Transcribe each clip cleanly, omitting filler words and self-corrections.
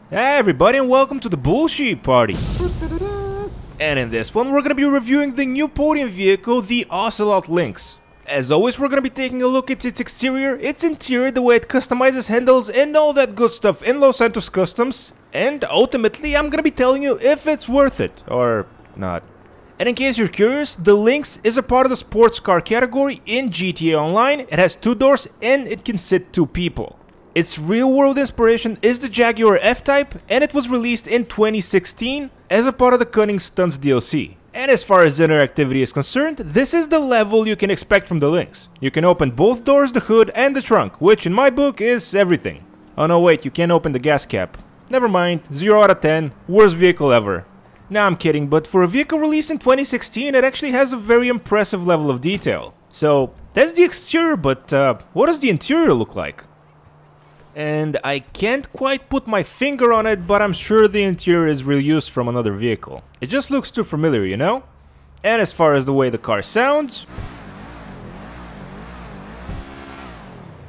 Hey everybody, and welcome to the bullshit party. And in this one we're gonna be reviewing the new podium vehicle, the Ocelot Lynx. As always, we're gonna be taking a look at its exterior, its interior, the way it customizes handles and all that good stuff in Los Santos Customs. And ultimately I'm gonna be telling you if it's worth it or not. And in case you're curious, the Lynx is a part of the sports car category in GTA Online. It has 2 doors and it can sit 2 people. Its real-world inspiration is the Jaguar F-Type, and it was released in 2016 as a part of the Cunning Stunts DLC. And as far as interactivity is concerned, this is the level you can expect from the Lynx. You can open both doors, the hood and the trunk, which in my book is everything. Oh no, wait, you can't open the gas cap. Never mind, 0 out of 10, worst vehicle ever. Nah, I'm kidding, but for a vehicle released in 2016, it actually has a very impressive level of detail. So, that's the exterior, but what does the interior look like? And I can't quite put my finger on it, but I'm sure the interior is reused from another vehicle. It just looks too familiar, you know? And as far as the way the car sounds...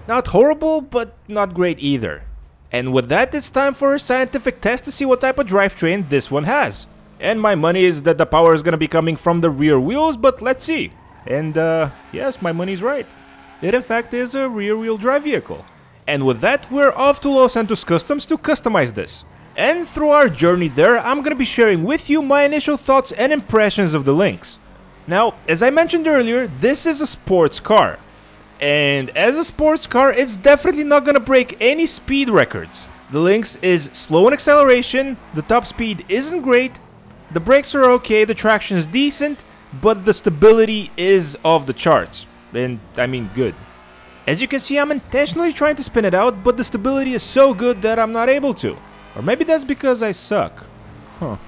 not horrible, but not great either. And with that, it's time for a scientific test to see what type of drivetrain this one has. And my money is that the power is gonna be coming from the rear wheels, but let's see. And yes, my money's right. It in fact is a rear-wheel drive vehicle. And with that, we're off to Los Santos Customs to customize this. And through our journey there, I'm gonna be sharing with you my initial thoughts and impressions of the Lynx. Now, as I mentioned earlier, this is a sports car. And as a sports car, it's definitely not gonna break any speed records. The Lynx is slow in acceleration, the top speed isn't great, the brakes are okay, the traction is decent, but the stability is off the charts. And I mean good. As you can see, I'm intentionally trying to spin it out, but the stability is so good that I'm not able to. Or maybe that's because I suck. Huh.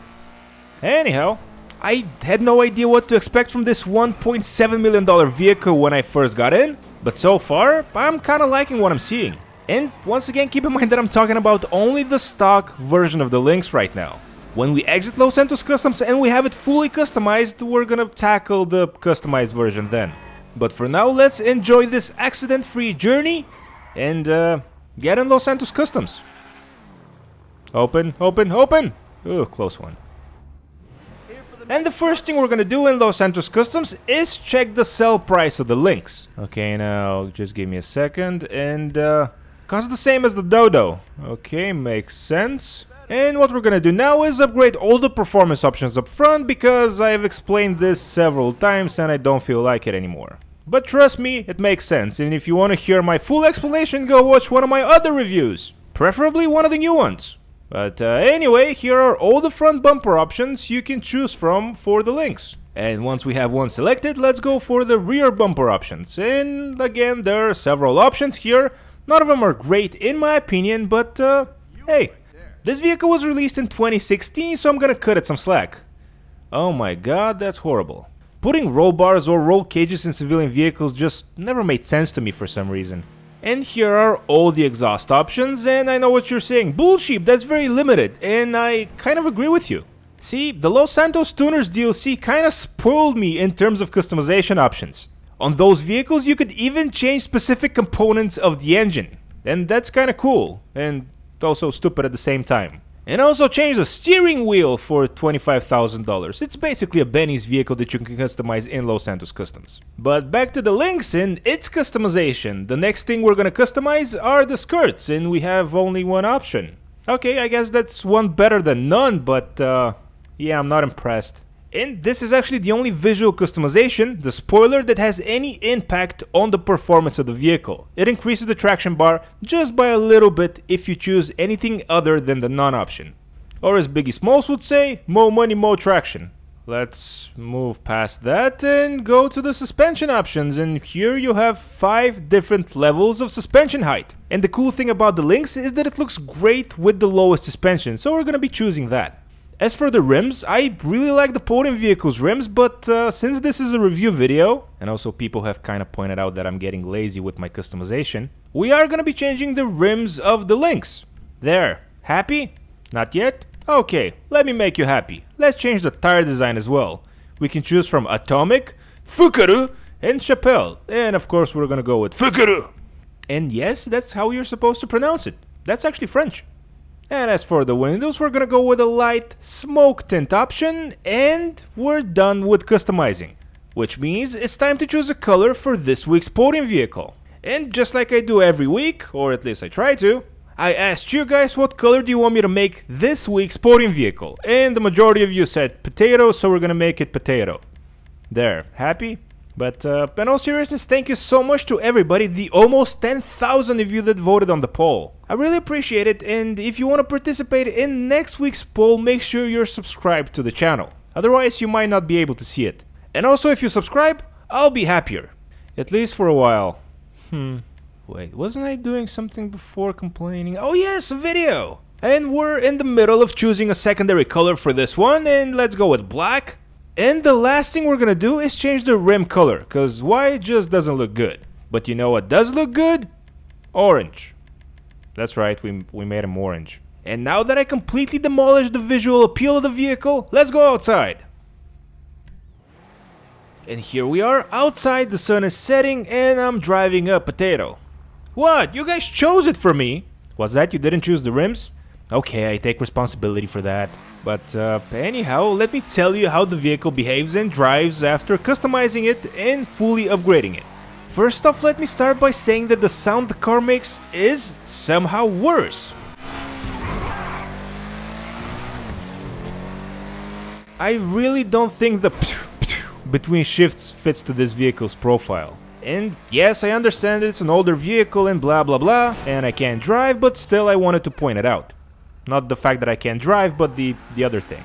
Anyhow, I had no idea what to expect from this $1.7 million vehicle when I first got in, but so far, I'm kinda liking what I'm seeing. And once again, keep in mind that I'm talking about only the stock version of the Lynx right now. When we exit Los Santos Customs and we have it fully customized, we're gonna tackle the customized version then. But for now, let's enjoy this accident-free journey and get in Los Santos Customs. Open, open, open! Ooh, close one. And the first thing we're gonna do in Los Santos Customs is check the sell price of the Lynx. Okay, now just give me a second, and costs the same as the Dodo. Okay, makes sense. And what we're gonna do now is upgrade all the performance options up front, because I've explained this several times and I don't feel like it anymore. But trust me, it makes sense, and if you want to hear my full explanation, go watch one of my other reviews. Preferably one of the new ones. But anyway, here are all the front bumper options you can choose from for the Lynx. And once we have one selected, let's go for the rear bumper options. And again, there are several options here. None of them are great in my opinion, but hey. This vehicle was released in 2016, so I'm gonna cut it some slack. Oh my god, that's horrible. Putting roll bars or roll cages in civilian vehicles just never made sense to me for some reason. And here are all the exhaust options, and I know what you're saying. Bullshit, that's very limited, and I kind of agree with you. See, the Los Santos Tuners DLC kinda spoiled me in terms of customization options. On those vehicles, you could even change specific components of the engine. And that's kinda cool, and also stupid at the same time. And also change the steering wheel for $25,000. It's basically a Benny's vehicle that you can customize in Los Santos Customs. But back to the Lynx and its customization. The next thing we're gonna customize are the skirts, and we have only one option. Okay, I guess that's one better than none, but yeah, I'm not impressed. And this is actually the only visual customization, the spoiler, that has any impact on the performance of the vehicle. It increases the traction bar just by a little bit if you choose anything other than the none option. Or as Biggie Smalls would say, more money, more traction. Let's move past that and go to the suspension options, and here you have 5 different levels of suspension height. And the cool thing about the Lynx is that it looks great with the lowest suspension, so we're gonna be choosing that. As for the rims, I really like the podium vehicle's rims, but since this is a review video, and also people have kind of pointed out that I'm getting lazy with my customization, we are gonna be changing the rims of the Lynx. There. Happy? Not yet? Okay, let me make you happy. Let's change the tire design as well. We can choose from Atomic, Fukaru, and Chapelle. And of course we're gonna go with Fukaru. And yes, that's how you're supposed to pronounce it. That's actually French. And as for the windows, we're gonna go with a light smoke tint option, and we're done with customizing. Which means it's time to choose a color for this week's podium vehicle. And just like I do every week, or at least I try to, I asked you guys what color do you want me to make this week's podium vehicle, and the majority of you said potato, so we're gonna make it potato. There, happy? But in all seriousness, thank you so much to everybody, the almost 10,000 of you that voted on the poll. I really appreciate it, and if you want to participate in next week's poll, make sure you're subscribed to the channel. Otherwise, you might not be able to see it. And also, if you subscribe, I'll be happier. At least for a while. Wait, wasn't I doing something before complaining? Oh yes, a video! And we're in the middle of choosing a secondary color for this one, and let's go with black. And the last thing we're gonna do is change the rim color, cause white just doesn't look good. But you know what does look good? Orange. That's right, we made him orange. And now that I completely demolished the visual appeal of the vehicle, let's go outside. And here we are outside, the sun is setting, and I'm driving a potato. What? You guys chose it for me? Was that you didn't choose the rims? Okay, I take responsibility for that. But anyhow, let me tell you how the vehicle behaves and drives after customizing it and fully upgrading it. First off, let me start by saying that the sound the car makes is somehow worse. I really don't think the between shifts fits to this vehicle's profile. And yes, I understand it's an older vehicle and blah blah blah, and I can't drive, but still I wanted to point it out. Not the fact that I can't drive, but the other thing.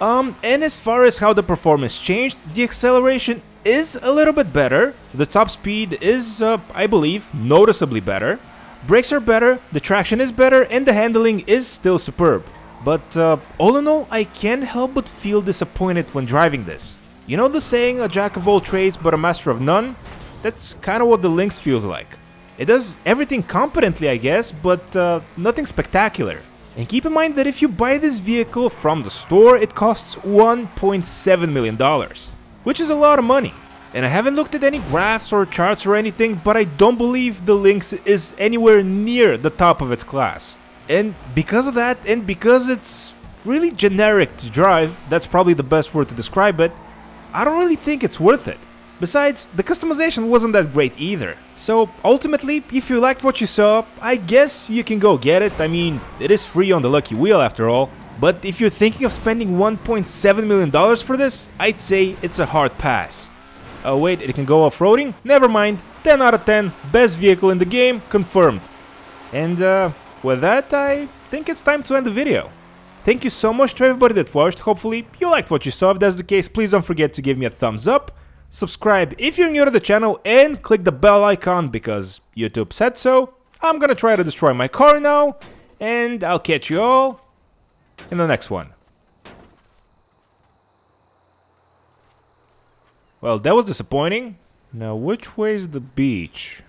And as far as how the performance changed, the acceleration is a little bit better, the top speed is, I believe, noticeably better, brakes are better, the traction is better, and the handling is still superb. But all in all, I can't help but feel disappointed when driving this. You know the saying, a jack of all trades but a master of none? That's kind of what the Lynx feels like. It does everything competently, I guess, but nothing spectacular. And keep in mind that if you buy this vehicle from the store, it costs $1.7 million, which is a lot of money. And I haven't looked at any graphs or charts or anything, but I don't believe the Lynx is anywhere near the top of its class. And because of that, and because it's really generic to drive, that's probably the best word to describe it, I don't really think it's worth it. Besides, the customization wasn't that great either. So ultimately, if you liked what you saw, I guess you can go get it. I mean, it is free on the Lucky Wheel after all. But if you're thinking of spending $1.7 million for this, I'd say it's a hard pass. Oh wait, it can go off-roading? Never mind, 10 out of 10, best vehicle in the game, confirmed. And with that, I think it's time to end the video. Thank you so much to everybody that watched. Hopefully you liked what you saw. If that's the case, please don't forget to give me a thumbs up. Subscribe if you're new to the channel and click the bell icon because YouTube said so. I'm gonna try to destroy my car now, and I'll catch you all in the next one. Well, that was disappointing. Now, which way is the beach?